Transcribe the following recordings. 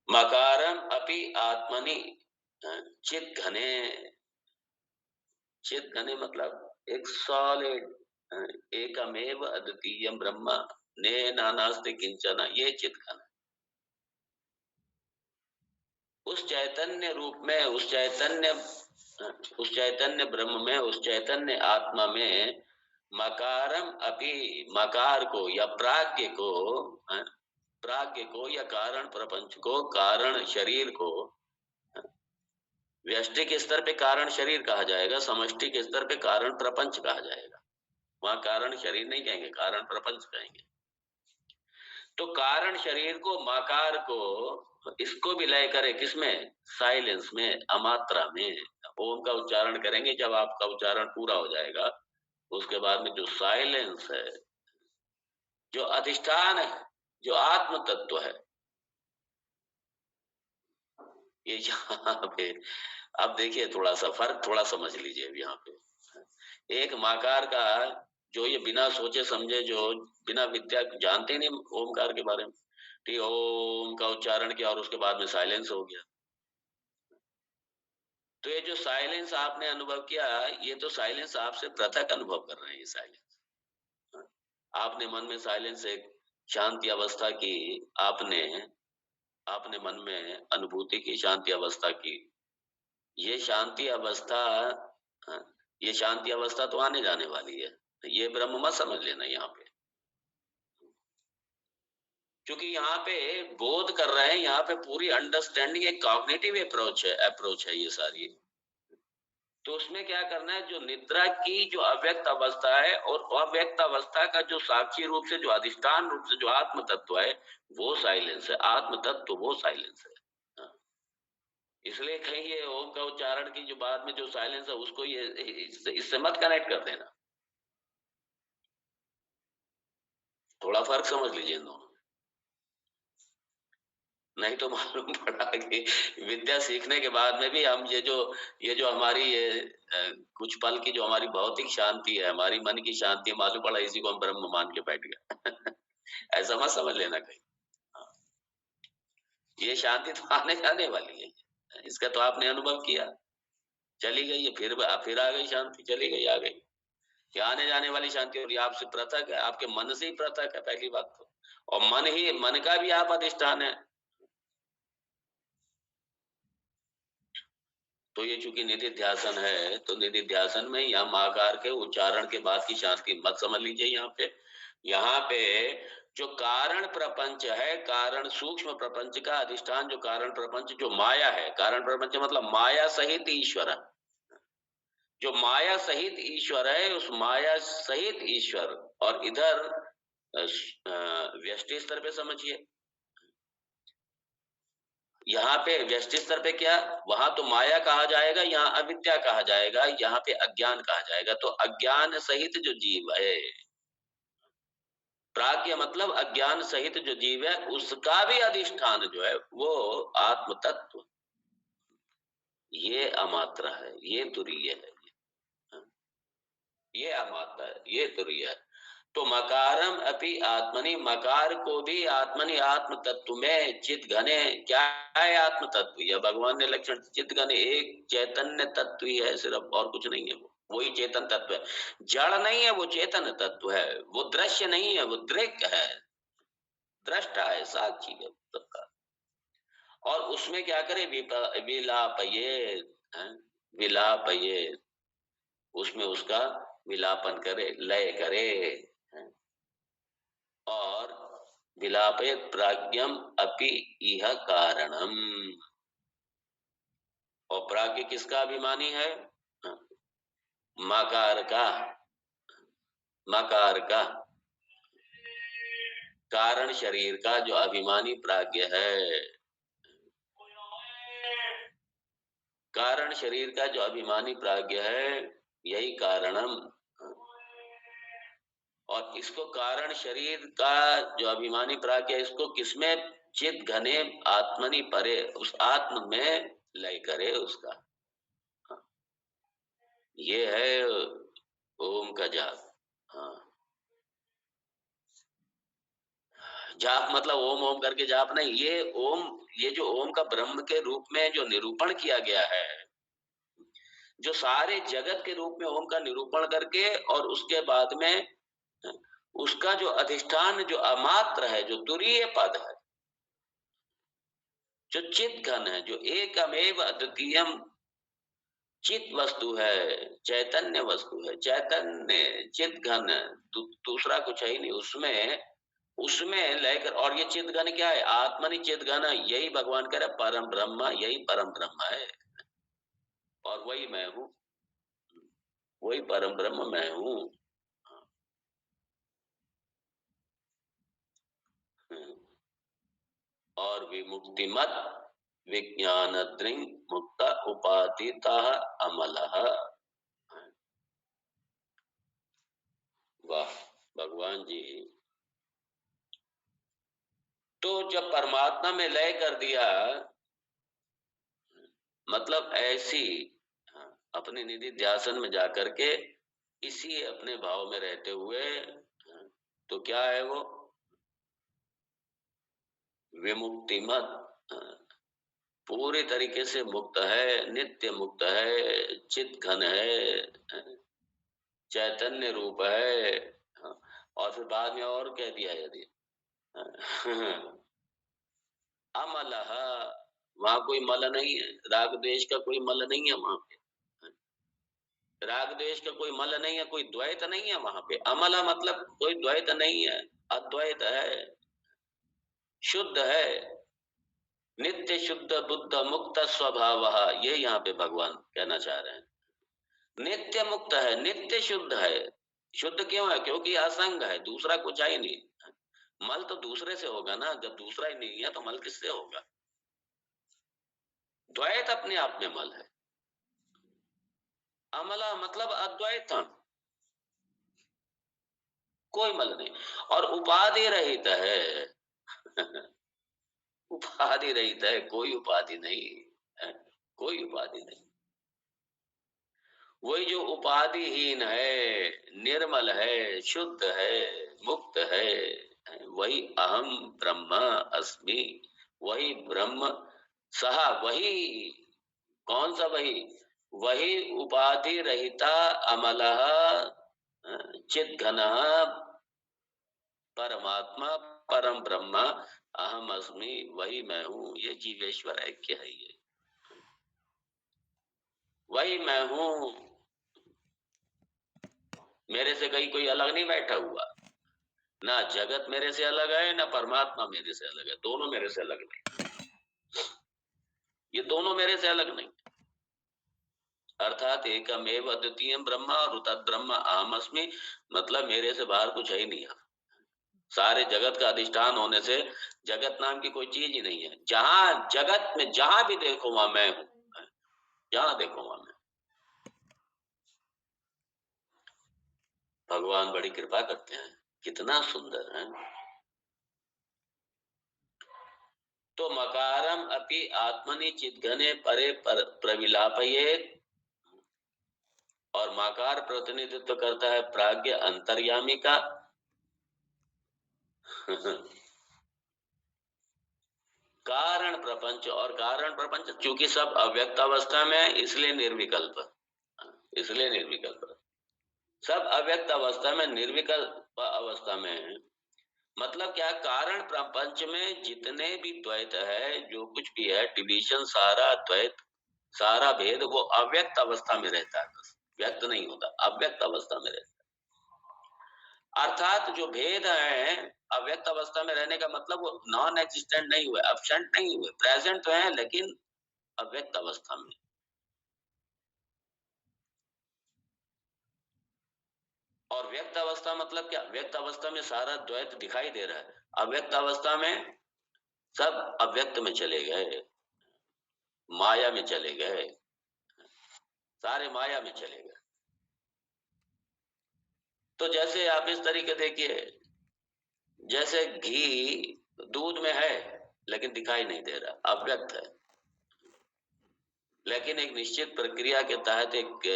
मकारम अपि आत्मनि चित घने। चित घने मतलब एक सॉलिड एकमेव अद्वितीय ब्रह्म ने नानास्ति किंचन, ये चित घन। उस चैतन्य रूप में, उस चैतन्य ब्रह्म में, उस चैतन्य आत्मा में मकारम अपि, मकार को या प्राज्ञ को या कारण प्रपंच को, कारण शरीर को, व्यष्टि के स्तर पे कारण शरीर कहा जाएगा, समष्टि के स्तर पे कारण प्रपंच कहा जाएगा। वहां कारण शरीर नहीं कहेंगे, कारण प्रपंच कहेंगे। तो कारण शरीर को, माकार को, इसको भी लय करे किसमें? साइलेंस में, अमात्रा में। ओम का उच्चारण करेंगे, जब आपका उच्चारण पूरा हो जाएगा उसके बाद में जो साइलेंस है, जो अधिष्ठान है, जो आत्म तत्व है, ये यहाँ पे अब देखिए थोड़ा सा फर्क थोड़ा समझ लीजिए। अब यहाँ पे एक माकार का, जो ये बिना सोचे समझे, जो बिना विद्या जानते ही नहीं ओमकार के बारे में, ठीक, ओम का उच्चारण किया और उसके बाद में साइलेंस हो गया। तो ये जो साइलेंस आपने अनुभव किया, ये तो साइलेंस आपसे पृथक अनुभव कर रहे हैं। ये साइलेंस आपने मन में, साइलेंस एक शांति अवस्था की, आपने आपने मन में अनुभूति की, शांति अवस्था की। ये शांति अवस्था, हाँ, ये शांति अवस्था तो आने जाने वाली है। ये ब्रह्म मत समझ लेना यहाँ पे, क्योंकि यहाँ पे बोध कर रहे हैं, यहाँ पे पूरी अंडरस्टैंडिंग, एक कॉग्निटिव अप्रोच है ये सारी। तो उसमें क्या करना है, जो निद्रा की जो अव्यक्त अवस्था है और अव्यक्त अवस्था का जो साक्षी रूप से, जो अधिष्ठान रूप से जो आत्म तत्व है, वो साइलेंस है। आत्म तत्व वो साइलेंस है। हाँ। इसलिए कहीं ये ओम का उच्चारण की जो बाद में जो साइलेंस है, उसको ये इससे मत कनेक्ट कर देना। थोड़ा फर्क समझ लीजिए इन दोनों। नहीं तो मालूम पड़ा कि विद्या सीखने के बाद में भी हम ये जो हमारी कुछ पल की जो हमारी भौतिक शांति है, हमारी मन की शांति, मालूम पड़ा इसी को हम ब्रह्म मान के बैठ गए। ऐसा मत समझ लेना कहीं। हाँ, ये शांति तो आने जाने वाली है, इसका तो आपने अनुभव किया। चली गई है, फिर आ गई शांति, चली गई, आ गई। ये आने जाने वाली शांति, और ये आपसे पृथक है, आपके मन से ही पृथक है पहली बात तो। और मन का भी आप अधिष्ठान है। तो ये चूंकि निधिध्यासन है, तो निधिध्यासन में यहाँ माकार के उच्चारण के बाद की शांति मत समझ लीजिए। यहाँ पे जो कारण प्रपंच है, कारण सूक्ष्म प्रपंच का अधिष्ठान, जो कारण प्रपंच जो माया है, कारण प्रपंच मतलब माया सहित ईश्वर है। जो माया सहित ईश्वर है, उस माया सहित ईश्वर। और इधर व्यष्टि स्तर पे समझिए, यहाँ पे व्यष्टि स्तर पे क्या, वहां तो माया कहा जाएगा, यहाँ अविद्या कहा जाएगा, यहाँ पे अज्ञान कहा जाएगा। तो अज्ञान सहित जो जीव है, प्राज्ञ मतलब अज्ञान सहित जो जीव है, उसका भी अधिष्ठान जो है वो आत्म तत्व, ये अमात्रा है, ये तुरीय है। ये अमात्रा है, ये तुरीय है। तो मकारम अपि आत्मनि, मकार को भी आत्मनि, आत्म तत्व में, चित घने। क्या है आत्म तत्व? यह भगवान ने लक्षण, चित घने एक चैतन्य तत्व ही है सिर्फ, और कुछ नहीं है। वो वही चेतन तत्व है, जड़ नहीं है, वो चेतन तत्व है। वो दृश्य नहीं है, वो दृक है, दृष्टा है, साक्षी है सबका। और उसमें क्या करे, विलापये, हैं? विलापये, उसमें उसका विलापन करे, लय करे, हैं? और विलापयत प्राज्ञम अपि इह कारणम। और प्राज्ञ किसका अभिमानी है? हाँ, मकार का, मकार का, कारण शरीर का जो अभिमानी प्राज्ञ है, कारण शरीर का जो अभिमानी प्राज्ञ है, यही कारणम। और इसको कारण शरीर का जो अभिमानी प्राज्ञ है, इसको किसमें? चित घने आत्मनि परे, उस आत्म में लय करे उसका। हाँ, ये है ओम का जाप। हाँ, जाप मतलब ओम ओम करके जाप नहीं, ये ओम, ये जो ओम का ब्रह्म के रूप में जो निरूपण किया गया है, जो सारे जगत के रूप में ओम का निरूपण करके, और उसके बाद में उसका जो अधिष्ठान, जो अमात्र है, जो तुरीय पद है, जो चित घन है, जो एकमेव अद्वितीयम चित वस्तु है, चैतन्य वस्तु है, चैतन्य चित घन, दूसरा कुछ है ही नहीं उसमें, उसमें लेकर। और ये चित घन क्या है? आत्मनि चित घन, यही भगवान कह रहे परम ब्रह्म, यही परम ब्रह्म है, और वही मैं हूँ, वही परम ब्रह्म मैं हूँ। और विमुक्ति मत विज्ञान दृंग मुक्त उपाधिता अमलः। वाह भगवान जी। तो जब परमात्मा में लय कर दिया, मतलब ऐसी, अपने निधि ध्यासन में जाकर के इसी अपने भाव में रहते हुए, तो क्या है वो? विमुक्ति मत, पूरी तरीके से मुक्त है, नित्य मुक्त है, चित घन है, चैतन्य रूप है। और फिर बाद में और कह दिया, यदि अमलः, वहां कोई मल नहीं है, राग द्वेष का कोई मल नहीं है वहां पे, राग द्वेष का कोई मल नहीं है, कोई द्वैत नहीं है वहां पे। अमला मतलब कोई द्वैत नहीं है, अद्वैत है, शुद्ध है, नित्य शुद्ध बुद्ध मुक्त स्वभाव, ये यहाँ पे भगवान कहना चाह रहे हैं। नित्य मुक्त है, नित्य शुद्ध है। शुद्ध क्यों है? क्योंकि असंग है, दूसरा कुछ है ही नहीं। मल तो दूसरे से होगा ना, जब दूसरा ही नहीं है तो मल किससे होगा? द्वैत अपने आप में मल है। अमला मतलब अद्वैत, कोई मल नहीं, और उपाधि रहित है। उपाधि रहित है, कोई उपाधि नहीं है, कोई उपाधि नहीं। वही जो उपाधिहीन है, निर्मल है, शुद्ध है, मुक्त है, वही अहम ब्रह्म अस्मि, वही ब्रह्म सहा, वही, कौन सा वही? वही उपाधि रहिता अमलः चित घन परमात्मा, परम ब्रह्म, अहम अस्मि, वही मैं हूँ, ये जीवेश्वर ऐक्य है, ये वही मैं हूँ। मेरे से कहीं कोई अलग नहीं बैठा हुआ, ना जगत मेरे से अलग है, ना परमात्मा मेरे से अलग है, दोनों मेरे से अलग नहीं, ये दोनों मेरे से अलग नहीं। अर्थात एकमेव अद्वितीय ब्रह्म और तद ब्रह्म अहम अस्मि, मतलब मेरे से बाहर कुछ है ही नहीं। सारे जगत का अधिष्ठान होने से जगत नाम की कोई चीज ही नहीं है। जहां जगत में जहां भी देखो वहां मैं हूं, जहां देखो वहां मैं। भगवान बड़ी कृपा करते हैं, कितना सुंदर है। तो मकारम अपि आत्मनि चिद्घने परे प्रविलापयेत, और मकार प्रतिनिधित्व करता है प्राज्ञ अंतर्यामी का। कारण प्रपंच, और कारण प्रपंच चूंकि सब अव्यक्त अवस्था में है, इसलिए निर्विकल्प, इसलिए निर्विकल्प, सब अव्यक्त अवस्था में, निर्विकल्प अवस्था में है। मतलब क्या? कारण प्रपंच में जितने भी द्वैत है, जो कुछ भी है, डिविजन, सारा द्वैत, सारा भेद, वो अव्यक्त अवस्था में रहता है, बस व्यक्त नहीं होता, अव्यक्त अवस्था में रहता है। अर्थात जो भेद है अव्यक्त अवस्था में रहने का मतलब, वो नॉन एग्जिस्टेंट नहीं हुए, एब्सेंट नहीं हुए, प्रेजेंट तो है लेकिन अव्यक्त अवस्था में। और व्यक्त अवस्था मतलब क्या? व्यक्त अवस्था में सारा द्वैत दिखाई दे रहा है, अव्यक्त अवस्था में सब अव्यक्त में चले गए, माया में चले गए, सारे माया में चले गए। तो जैसे आप इस तरीके देखिए, जैसे घी दूध में है लेकिन दिखाई नहीं दे रहा, अव्यक्त है, लेकिन एक निश्चित प्रक्रिया के तहत एक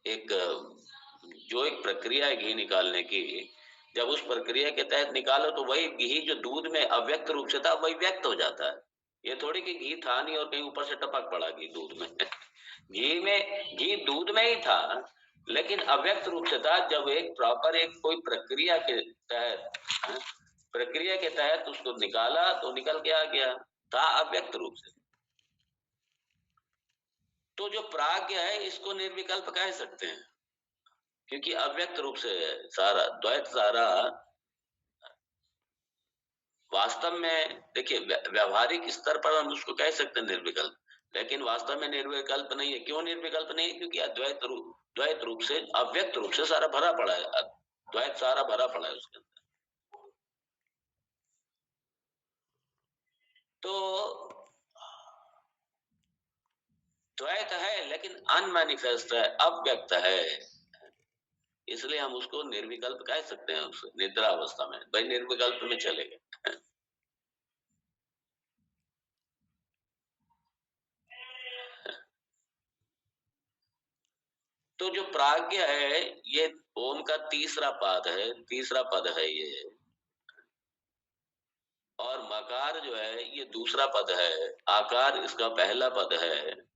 एक जो एक प्रक्रिया है घी निकालने की, जब उस प्रक्रिया के तहत निकालो तो वही घी जो दूध में अव्यक्त रूप से था वही व्यक्त हो जाता है। ये थोड़ी कि घी था नहीं और कहीं ऊपर से टपक पड़ा घी दूध में घी दूध में ही था, लेकिन अव्यक्त रूप से था। जब एक प्रॉपर एक कोई प्रक्रिया के तहत उसको निकाला तो निकल के आ गया, था अव्यक्त रूप से। तो जो प्राज्ञ है इसको निर्विकल्प कह सकते हैं, क्योंकि अव्यक्त रूप से सारा द्वैत सारा वास्तव में देखिए व्यावहारिक स्तर पर हम उसको कह सकते हैं निर्विकल्प, लेकिन वास्तव में निर्विकल्प नहीं है। क्यों निर्विकल्प नहीं है? क्योंकि द्वैत रूप से अव्यक्त रूप से सारा भरा पड़ा है, द्वैत सारा भरा पड़ा है उसके अंदर। तो द्वैत है लेकिन अनमैनिफेस्ट है, अव्यक्त है, इसलिए हम उसको निर्विकल्प कह सकते हैं। उसको निद्रा अवस्था में भाई निर्विकल्प में चलेगा। तो जो प्राज्ञ है ये ओम का तीसरा पद है ये, और मकार जो है ये दूसरा पद है, आकार इसका पहला पद है।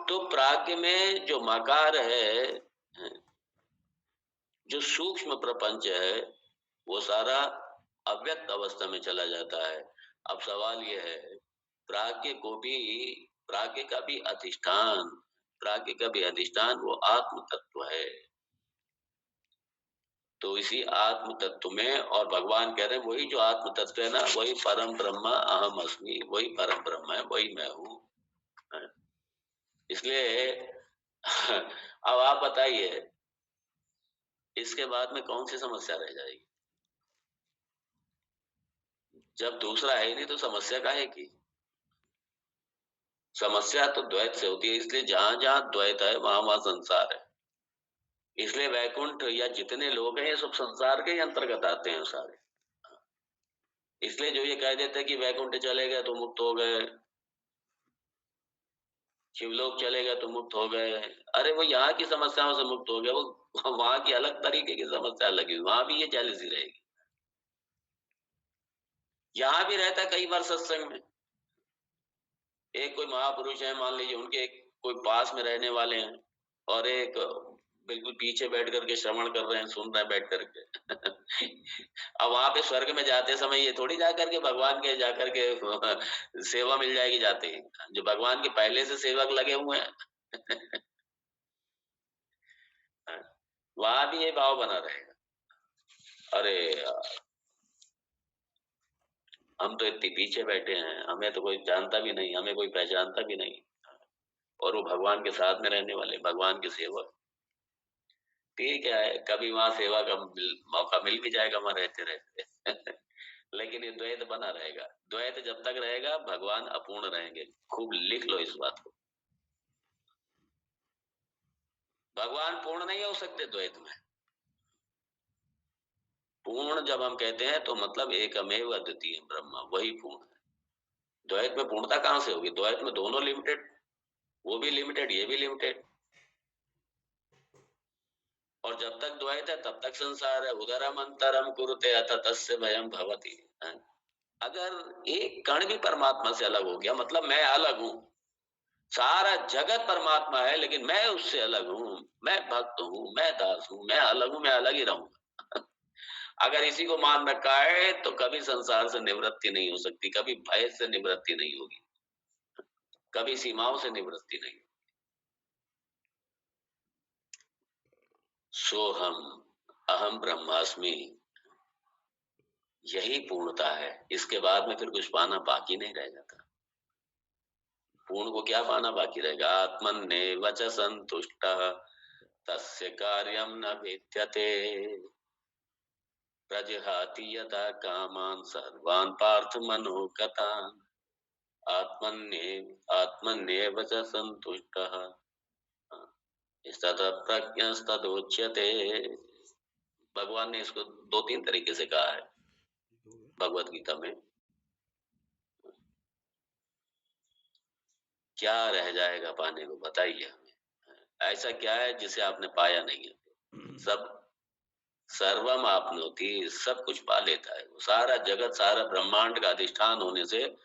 तो प्राज्ञ में जो मकार है, जो सूक्ष्म प्रपंच है, वो सारा अव्यक्त अवस्था में चला जाता है। अब सवाल यह है, प्राज्ञ का भी अधिष्ठान वो आत्म तत्व है। तो इसी आत्म तत्व में, और भगवान कह रहे हैं वही जो आत्म तत्व है ना, वही परम ब्रह्म अहम अस्मि, वही परम ब्रह्म है, वही मैं हूँ। इसलिए अब आप बताइए इसके बाद में कौन सी समस्या रह जाएगी? जब दूसरा है ही नहीं तो समस्या काहे की? समस्या तो द्वैत से होती है, इसलिए जहां जहां द्वैत है वहां वहां संसार है। इसलिए वैकुंठ या जितने लोग हैं ये सब संसार के ही अंतर्गत आते हैं सारे। इसलिए जो ये कह देते हैं कि वैकुंठ चले गए तो मुक्त हो गए, शिवलोक चले गए तो मुक्त हो गए, अरे वो यहाँ की समस्याओं से मुक्त हो गए, वो वहां की अलग तरीके की समस्या लगी, वहां भी ये जेलसी रहेगी। यहाँ भी रहता है कई बार सत्संग में, एक कोई महापुरुष है मान लीजिए, उनके एक कोई पास में रहने वाले हैं, और एक बिल्कुल पीछे बैठ करके श्रवण कर रहे हैं, सुन रहे हैं बैठ करके। अब वहां पे स्वर्ग में जाते समय ये थोड़ी जा करके भगवान के जाकर के सेवा मिल जाएगी जाते ही, जो भगवान के पहले से सेवक लगे हुए हैं। वहां भी ये भाव बना रहेगा, अरे हम तो इतनी पीछे बैठे हैं, हमें तो कोई जानता भी नहीं, हमें कोई पहचानता भी नहीं, और वो भगवान के साथ में रहने वाले भगवान के सेवक। ठीक है, कभी वहां सेवा का मौका मिल भी जाएगा वहां रहते रहते। लेकिन ये द्वैत बना रहेगा, द्वैत जब तक रहेगा भगवान अपूर्ण रहेंगे। खूब लिख लो इस बात को, भगवान पूर्ण नहीं हो सकते द्वैत में। पूर्ण जब हम कहते हैं तो मतलब एकमेव अद्वितीय ब्रह्म, वही पूर्ण है। द्वैत में पूर्णता कहां से होगी? द्वैत में दोनों लिमिटेड, वो भी लिमिटेड ये भी लिमिटेड, और जब तक द्वैत है तब तक संसार है। उदरम अंतरम कुरुते अथ तस्य भयम भवति। अगर एक कण भी परमात्मा से अलग हो गया मतलब मैं अलग हूं, सारा जगत परमात्मा है लेकिन मैं उससे अलग हूं, मैं भक्त हूं, मैं दास हूं, मैं अलग हूं, मैं अलग ही रहूंगा। अगर इसी को मान रखा है तो कभी संसार से निवृत्ति नहीं हो सकती, कभी भय से निवृत्ति नहीं होगी, कभी सीमाओं से निवृत्ति नहीं। सोहम अहम ब्रह्मास्मि, यही पूर्णता है। इसके बाद में फिर कुछ पाना बाकी नहीं रह जाता। पूर्ण को क्या पाना बाकी रहेगा? आत्मन्नेव च संतुष्टः तस्य कार्यम न विद्यते प्रजहाति यदा कामान सर्वान् पार्थ मनोगतान् आत्मन्नेव च संतुष्टः ततः प्रज्ञस्तदोच्यते। भगवान ने इसको दो तीन तरीके से कहा है भगवत गीता में। क्या रह जाएगा पाने को बताइए हमें, ऐसा क्या है जिसे आपने पाया नहीं है? सब सर्वम आपनोति, सब कुछ पा लेता है वो। सारा जगत, सारा ब्रह्मांड का अधिष्ठान होने से